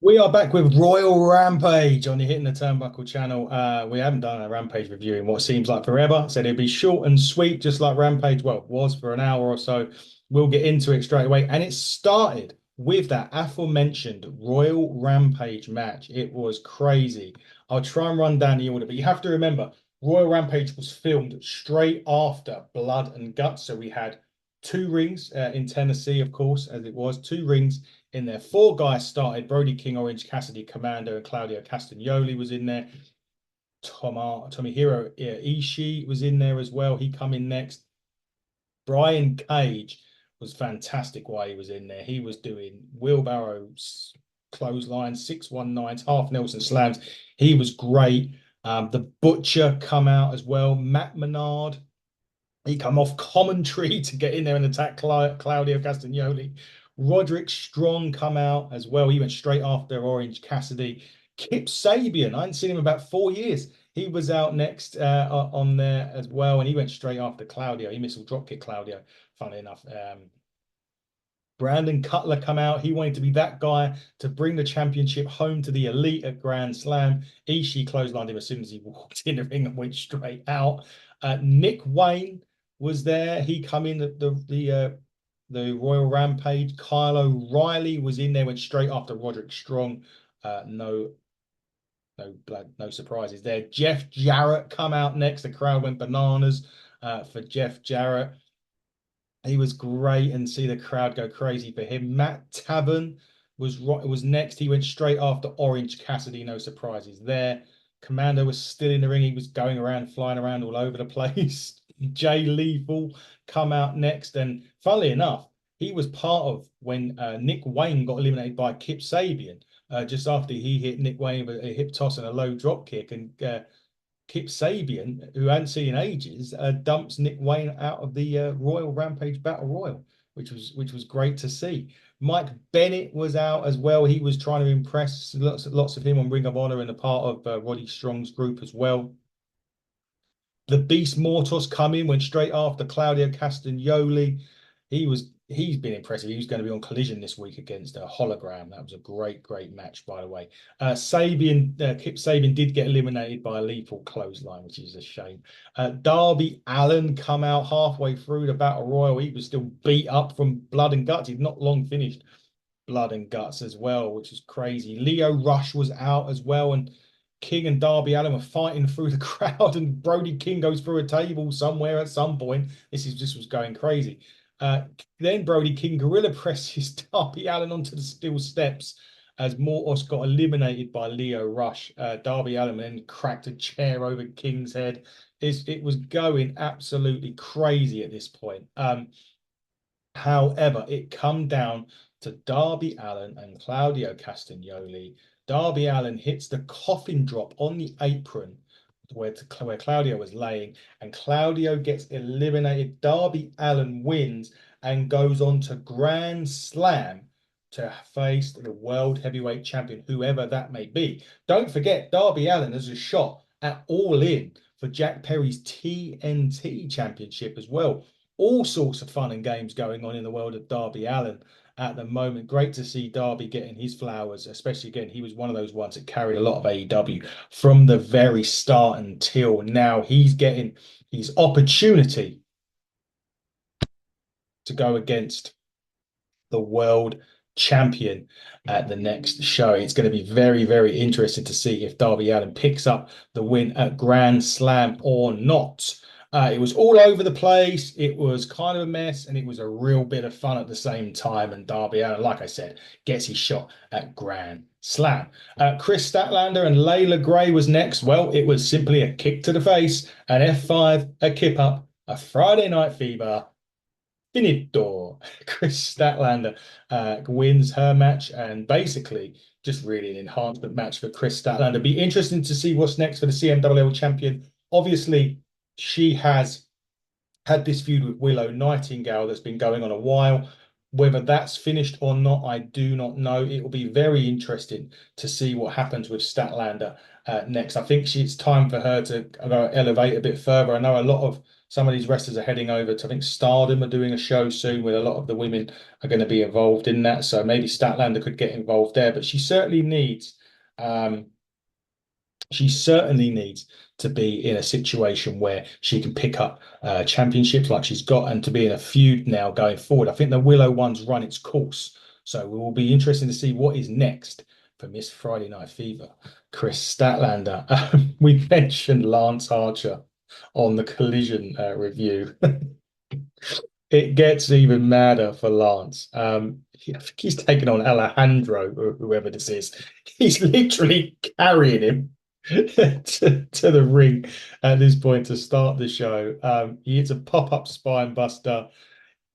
We are back with Royal Rampage on the Hitting the Turnbuckle channel. We haven't done a Rampage review in what seems like forever, so it'll be short and sweet, just like Rampage, well, was for an hour or so. We'll get into it straight away. And it started with that aforementioned Royal Rampage match. It was crazy. I'll try and run down the order, but you have to remember, Royal Rampage was filmed straight after Blood and Guts. So we had two rings in Tennessee, of course, as it was, two rings in there. Four guys started. Brody King, Orange Cassidy, Commando, and Claudio Castagnoli was in there. Tomohiro Ishii was in there as well. He come in next. Brian Cage was fantastic while he was in there. He was doing wheelbarrows, clotheslines, 619s, half Nelson slams. He was great. The Butcher come out as well. Matt Menard, he come off commentary to get in there and attack Claudio Castagnoli. Roderick Strong come out as well. He went straight after Orange Cassidy. Kip Sabian, I hadn't seen him about 4 years. He was out next on there as well, and he went straight after Claudio. He missile dropkick Claudio, funnily enough. Brandon Cutler come out. He wanted to be that guy to bring the championship home to the elite at Grand Slam. Ishii clotheslined him as soon as he walked in the ring and went straight out. Nick Wayne was there. He come in the Royal Rampage. Kyle O'Reilly was in there, went straight after Roderick Strong. No surprises there. Jeff Jarrett come out next. The crowd went bananas for Jeff Jarrett. He was great, and see the crowd go crazy for him. Matt Taven was next. He went straight after Orange Cassidy. No surprises there. Commando was still in the ring. He was going around, flying around all over the place. Jay Lethal come out next, and funnily enough, he was part of when Nick Wayne got eliminated by Kip Sabian. Just after he hit Nick Wayne with a hip toss and a low drop kick, and Kip Sabian, who I hadn't seen in ages, dumps Nick Wayne out of the Royal Rampage Battle Royal, which was great to see. Mike Bennett was out as well. He was trying to impress lots of him on Ring of Honor and a part of Roddy Strong's group as well. The Beast Mortos come in, went straight after Claudio Castagnoli. He's been impressive. He was going to be on Collision this week against a Hologram. That was a great match, by the way. Kip Sabian did get eliminated by a lethal clothesline, which is a shame. Darby Allin come out halfway through the Battle Royal. He was still beat up from Blood and Guts. He'd not long finished Blood and Guts as well, which is crazy. Leo Rush was out as well, and King and Darby Allin were fighting through the crowd, and Brody King goes through a table somewhere at some point. This was going crazy. Then Brody King gorilla presses Darby Allin onto the steel steps as Mortos got eliminated by Leo Rush. Darby Allin then cracked a chair over King's head. It was going absolutely crazy at this point. However, it come down to Darby Allin and Claudio Castagnoli. Darby Allin hits the coffin drop on the apron where Claudio was laying, and Claudio gets eliminated. Darby Allin wins and goes on to Grand Slam to face the World Heavyweight Champion, whoever that may be. Don't forget, Darby Allin has a shot at All In for Jack Perry's TNT Championship as well. All sorts of fun and games going on in the world of Darby Allin at the moment. Great to see Darby getting his flowers, especially again, he was one of those ones that carried a lot of AEW from the very start until now. He's getting his opportunity to go against the world champion at the next show. It's going to be very interesting to see if Darby Allin picks up the win at Grand Slam or not. It was all over the place. It was kind of a mess, and it was a real bit of fun at the same time. And Darby Allin, like I said, gets his shot at Grand Slam. Kris Statlander and Leila Grey was next. Well, it was simply a kick to the face, an F5, a kip up, a Friday Night Fever. Finito. Kris Statlander wins her match, and basically just really an enhancement match for Kris Statlander. Be interesting to see what's next for the CMLL champion. Obviously, she has had this feud with Willow Nightingale that's been going on a while. Whether that's finished or not, I do not know. It will be very interesting to see what happens with Statlander next. I think it's time for her to elevate a bit further. I know a lot of some of these wrestlers are heading over to, I think Stardom are doing a show soon where a lot of the women are going to be involved in that. So maybe Statlander could get involved there. But she certainly needs to be in a situation where she can pick up championships like she's got and to be in a feud now going forward. I think the Willow one's run its course. So it will be interesting to see what is next for Miss Friday Night Fever, Kris Statlander. We mentioned Lance Archer on the Collision review. It gets even madder for Lance. I think he's taken on Alejandro or whoever this is. He's literally carrying him to the ring at this point to start the show. He hits a pop-up spine buster.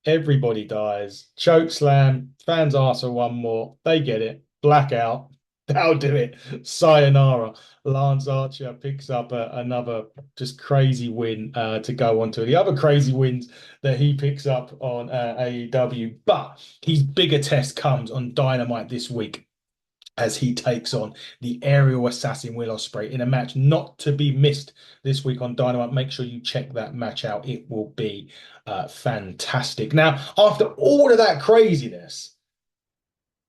Everybody dies. Choke slam. Fans ask for one more. They get it. Blackout. They'll do it. Sayonara. Lance Archer picks up another just crazy win to go on to the other crazy wins that he picks up on AEW. But his bigger test comes on Dynamite this week as he takes on the aerial assassin Will Ospreay in a match not to be missed this week on Dynamite. Make sure you check that match out. It will be fantastic. Now, after all of that craziness,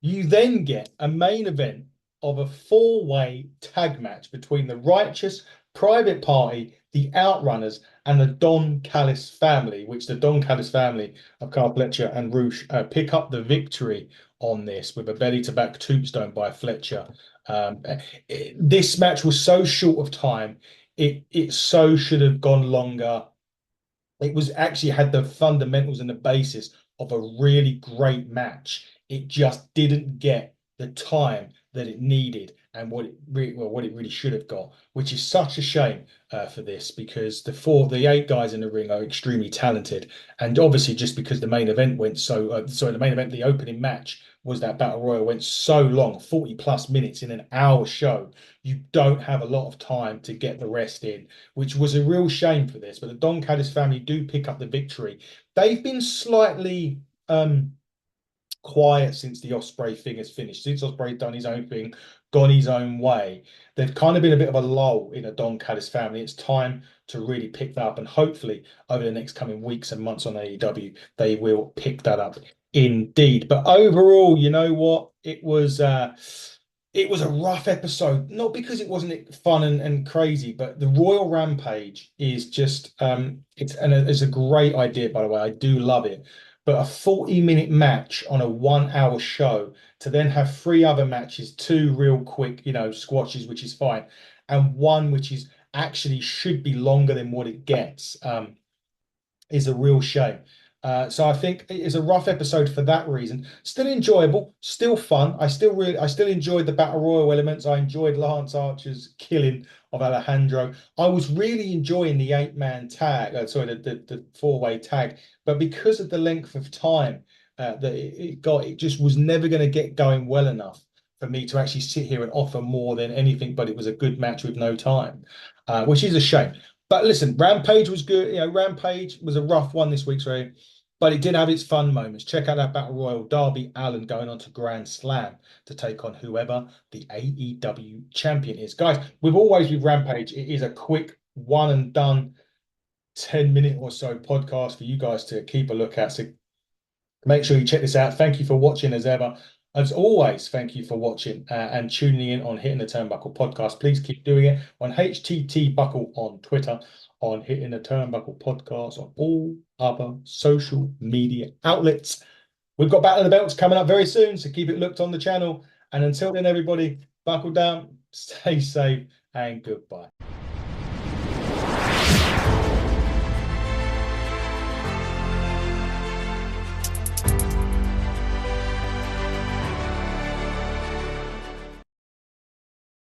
you then get a main event of a four-way tag match between the Righteous, Private Party, the OutRunners, and the Don Callis family, which the Don Callis family of Carl Fletcher and Roosh pick up the victory on this with a belly-to-back tombstone by Fletcher. This match was so short of time. It so should have gone longer. It was actually had the fundamentals and the basis of a really great match. It just didn't get the time that it needed and what it really should have got, which is such a shame for this because the eight guys in the ring are extremely talented, and obviously just because the main event went the opening match was that Battle Royal went so long, 40 plus minutes in an hour show. You don't have a lot of time to get the rest in, which was a real shame for this. But the Don Callis family do pick up the victory. They've been slightly quiet since the Ospreay thing has finished. Since Ospreay's done his own thing, gone his own way, they've kind of been a bit of a lull in a Don Callis family. It's time to really pick that up, and hopefully over the next coming weeks and months on AEW, they will pick that up indeed. But overall, you know what? It was a rough episode, not because it wasn't fun and crazy, but the Royal Rampage is just it's a great idea, by the way. I do love it. But a 40-minute match on a 1 hour show to then have three other matches, two real quick, squashes, which is fine, and one which is actually should be longer than what it gets, is a real shame. So I think it is a rough episode for that reason. Still enjoyable, still fun. I still enjoyed the Battle Royal elements. I enjoyed Lance Archer's killing of Alejandro. I was really enjoying the 8-man tag, the four-way tag. But because of the length of time that it just was never going to get going well enough for me to actually sit here and offer more than anything. But it was a good match with no time, which is a shame. But listen, Rampage was good. Rampage was a rough one this week, sorry, but it did have its fun moments. Check out that Battle Royal. Darby Allin going on to Grand Slam to take on whoever the AEW champion is. Guys, with Rampage, it is a quick one and done 10-minute or so podcast for you guys to keep a look at. So make sure you check this out. Thank you for watching as ever. As always, thank you for watching and tuning in on Hitting the Turnbuckle podcast. Please keep doing it on HTT Buckle on Twitter, on Hitting the Turnbuckle podcast, on all other social media outlets. We've got Battle of the Belts coming up very soon, so keep it looked on the channel. And until then, everybody, buckle down, stay safe, and goodbye.